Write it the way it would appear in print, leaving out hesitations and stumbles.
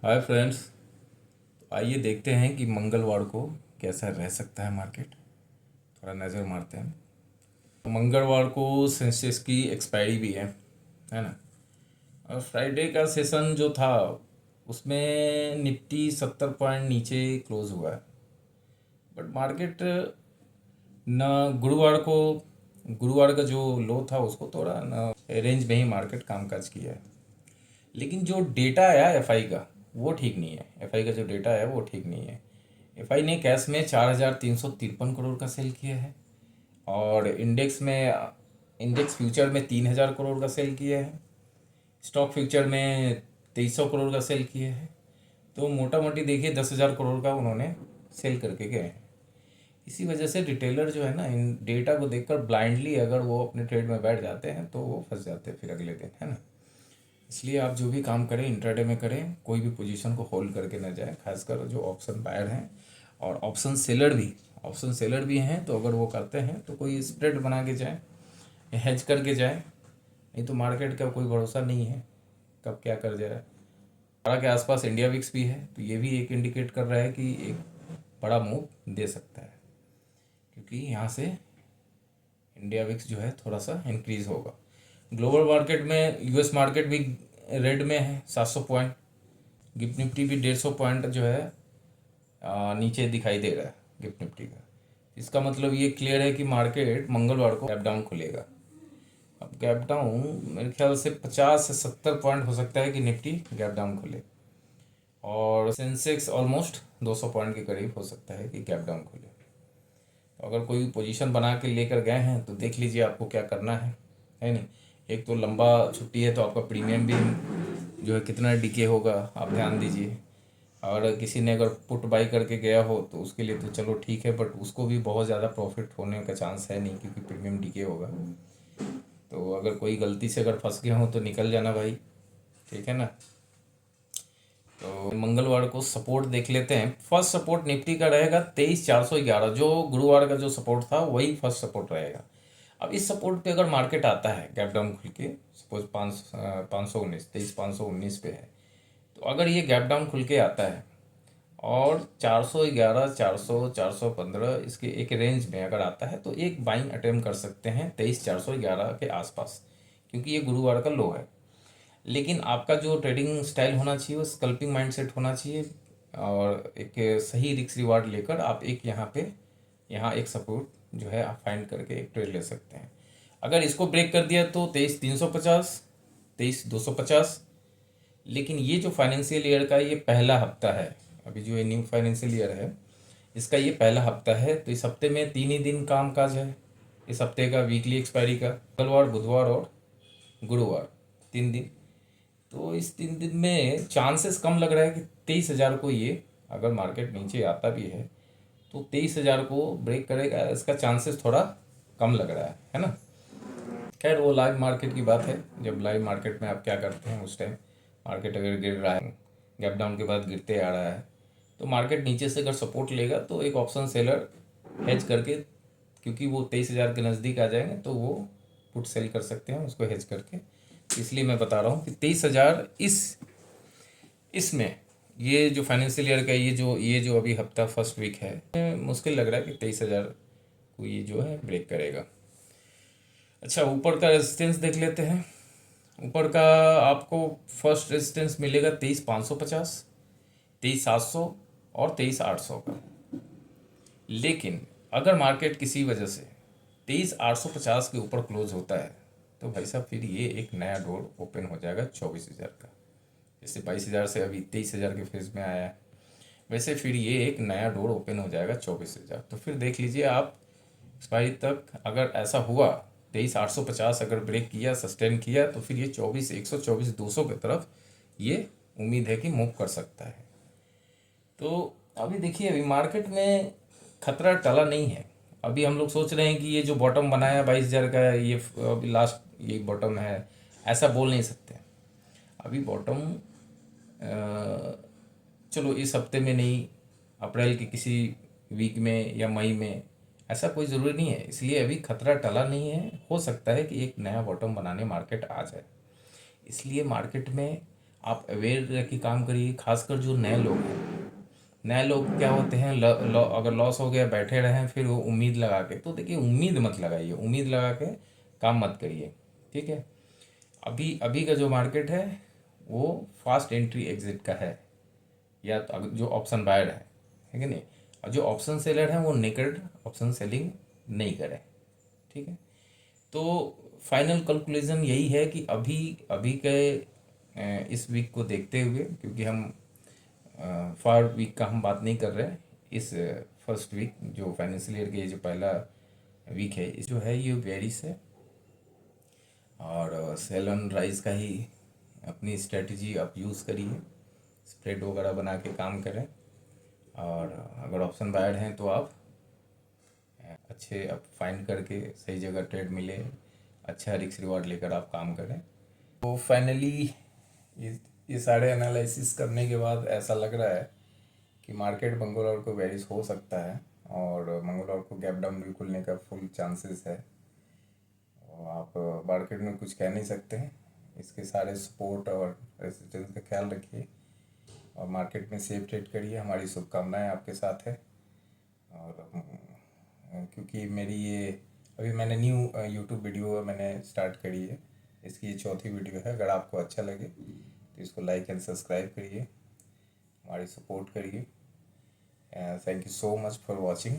Hi friends. तो आइए देखते हैं कि मंगलवार को कैसा रह सकता है मार्केट। थोड़ा नज़र मारते हैं। तो मंगलवार को सेंसेक्स की एक्सपायरी भी है ना। और फ्राइडे का सेशन जो था उसमें निफ्टी 70 पॉइंट नीचे क्लोज हुआ है। बट मार्केट न गुरुवार का जो लो था उसको थोड़ा न रेंज में ही मार्केट कामकाज किया है। लेकिन जो डेटा आया एफआई का वो ठीक नहीं है। एफआई का जो डेटा है वो ठीक नहीं है। एफआई ने कैश में 4,353 करोड़ का सेल किया है। और इंडेक्स फ्यूचर में 3,000 करोड़ का सेल किया है। स्टॉक फ्यूचर में 2,300 करोड़ का सेल किया है। तो मोटा मोटी देखिए 10,000 करोड़ का उन्होंने सेल करके गए हैं। इसी वजह से रिटेलर जो है ना, इन डेटा को देखकर ब्लाइंडली अगर वो अपने ट्रेड में बैठ जाते हैं तो वो फंस जाते हैं फिर अगले दिन, है ना। इसलिए आप जो भी काम करें इंट्राडे में करें, कोई भी पोजीशन को होल्ड करके न जाए। खासकर जो ऑप्शन बायर हैं और ऑप्शन सेलर भी हैं, तो अगर वो करते हैं तो कोई स्प्रेड बना के जाए, हेज करके जाए। नहीं तो मार्केट का कोई भरोसा नहीं है कब क्या कर जाए। 12 के आसपास इंडिया विक्स भी है, तो ये भी एक इंडिकेट कर रहा है कि एक बड़ा मूव दे सकता है, क्योंकि यहाँ से इंडिया विक्स जो है थोड़ा सा इंक्रीज होगा। ग्लोबल मार्केट में यूएस मार्केट भी रेड में है, 700 पॉइंट। गिफ्ट निफ्टी भी 150 पॉइंट जो है नीचे दिखाई दे रहा है गिफ्ट निफ्टी का। इसका मतलब ये क्लियर है कि मार्केट मंगलवार को गैप डाउन खुलेगा। अब गैप डाउन मेरे ख्याल से 50 से 70 पॉइंट हो सकता है कि निफ्टी गैप डाउन खुले। और सेंसेक्स ऑलमोस्ट 200 पॉइंट के करीब हो सकता है कि गैप डाउन खुले। तो अगर कोई पोजीशन बना के लेकर गए हैं तो देख लीजिए आपको क्या करना है नहीं। एक तो लंबा छुट्टी है तो आपका प्रीमियम भी जो है कितना डिके होगा आप ध्यान दीजिए। और किसी ने अगर पुट बाई करके गया हो तो उसके लिए तो चलो ठीक है, बट उसको भी बहुत ज़्यादा प्रॉफिट होने का चांस है नहीं, क्योंकि प्रीमियम डिके होगा। तो अगर कोई गलती से अगर फंस गया हो तो निकल जाना भाई, ठीक है ना। तो मंगलवार को सपोर्ट देख लेते हैं। फर्स्ट सपोर्ट निफ्टी का रहेगा 23,411। जो गुरुवार का जो सपोर्ट था वही फर्स्ट सपोर्ट रहेगा। अब इस सपोर्ट पे अगर मार्केट आता है गैप डाउन खुल के, सपोज 519, 23,519 पे है, तो अगर ये गैप डाउन खुल के आता है और 411, 400, 415 इसके एक रेंज में अगर आता है तो एक बाइंग अटेम्प्ट कर सकते हैं 23,411 के आसपास, क्योंकि ये गुरुवार का लो है। लेकिन आपका जो ट्रेडिंग स्टाइल होना चाहिए वो स्कल्पिंग माइंडसेट होना चाहिए, और एक सही रिस्क रिवार्ड लेकर आप एक यहाँ एक सपोर्ट जो है आप फाइंड करके एक ट्रेड ले सकते हैं। अगर इसको ब्रेक कर दिया तो 23,350, 23,250। लेकिन ये जो फाइनेंशियल ईयर का ये पहला हफ्ता है, अभी जो ये न्यू फाइनेंशियल ईयर है इसका ये पहला हफ्ता है, तो इस हफ्ते में 3 ही दिन काम काज है। इस हफ्ते का वीकली एक्सपायरी का मंगलवार, बुधवार और गुरुवार, 3 दिन। तो इस 3 दिन में चांसेस कम लग रहा है कि 23,000 को ये अगर मार्केट नीचे आता भी है तो 23,000 को ब्रेक करेगा, इसका चांसेस थोड़ा कम लग रहा है ना। खैर वो लाइव मार्केट की बात है, जब लाइव मार्केट में आप क्या करते हैं उस टाइम। मार्केट अगर गिर रहा है, गैप डाउन के बाद गिरते आ रहा है, तो मार्केट नीचे से अगर सपोर्ट लेगा तो एक ऑप्शन सेलर हेज करके, क्योंकि वो 23,000 के नज़दीक आ जाएंगे तो वो पुट सेल कर सकते हैं उसको हेज करके। इसलिए मैं बता रहा हूँ कि 23,000 इसमें ये जो फाइनेंशियल ईयर का ये जो अभी हफ्ता फर्स्ट वीक है, मुश्किल लग रहा है कि 23,000 को ये जो है ब्रेक करेगा। अच्छा, ऊपर का रेजिस्टेंस देख लेते हैं। ऊपर का आपको फर्स्ट रेजिस्टेंस मिलेगा 23,550, 23,700 और 23,800 का। लेकिन अगर मार्केट किसी वजह से 23,850 के ऊपर क्लोज होता है तो भाई साहब फिर ये एक नया डोर ओपन हो जाएगा 24,000 का। जैसे 22,000 से अभी 23,000 के फेज में आया है, वैसे फिर ये एक नया डोर ओपन हो जाएगा 24,000। तो फिर देख लीजिए आप एक्सपायरी तक अगर ऐसा हुआ, 23,850 अगर ब्रेक किया, सस्टेन किया, तो फिर ये 24,100, 24,200 की तरफ ये उम्मीद है कि मूव कर सकता है। तो अभी देखिए अभी मार्केट में खतरा टला नहीं है। अभी हम लोग सोच रहे हैं कि ये जो बॉटम बनाया 22,000 का, ये अभी लास्ट ये बॉटम है, ऐसा बोल नहीं सकते। अभी बॉटम चलो इस हफ्ते में नहीं, अप्रैल के किसी वीक में या मई में, ऐसा कोई ज़रूरी नहीं है। इसलिए अभी खतरा टला नहीं है, हो सकता है कि एक नया बॉटम बनाने मार्केट आ जाए। इसलिए मार्केट में आप अवेयर रह के काम करिए, खासकर जो नए लोग हैं। नए लोग क्या होते हैं, अगर लॉस हो गया बैठे रहें फिर वो उम्मीद लगा के, तो देखिए उम्मीद मत लगाइए, उम्मीद लगा के काम मत करिए। ठीक है। अभी अभी का जो मार्केट है वो फास्ट एंट्री एग्जिट का है, या तो जो ऑप्शन बायर है कि नहीं, और जो ऑप्शन सेलर हैं वो नेकेड ऑप्शन सेलिंग नहीं करें। ठीक है। तो फाइनल कंक्लूजन यही है कि अभी अभी के इस वीक को देखते हुए, क्योंकि हम फार वीक का हम बात नहीं कर रहे हैं, इस फर्स्ट वीक जो फाइनेंशियल ईयर के जो पहला वीक है, इस जो है ये वेरिस है, और सेल ऑन राइज का ही अपनी स्ट्रेटजी आप यूज़ करिए, स्प्रेड वगैरह बना के काम करें, और अगर ऑप्शन बायर हैं तो आप अच्छे आप फाइंड करके सही जगह ट्रेड मिले, अच्छा रिस्क रिवार्ड लेकर आप काम करें। तो फाइनली ये सारे एनालिसिस करने के बाद ऐसा लग रहा है कि मार्केट मंगलवार को बेरिश हो सकता है, और मंगलवार को गैप डाउन भी खुलने का फुल चांसेस है। और आप मार्केट में कुछ कह नहीं सकते हैं, इसके सारे सपोर्ट और रेजिस्टेंस का ख्याल रखिए, और मार्केट में सेफ ट्रेड करिए। हमारी शुभकामनाएं आपके साथ है। और क्योंकि मेरी ये अभी मैंने न्यू यूट्यूब वीडियो मैंने स्टार्ट करी है, इसकी ये चौथी वीडियो है। अगर आपको अच्छा लगे तो इसको लाइक एंड सब्सक्राइब करिए, हमारी सपोर्ट करिए। Thank you so much for watching.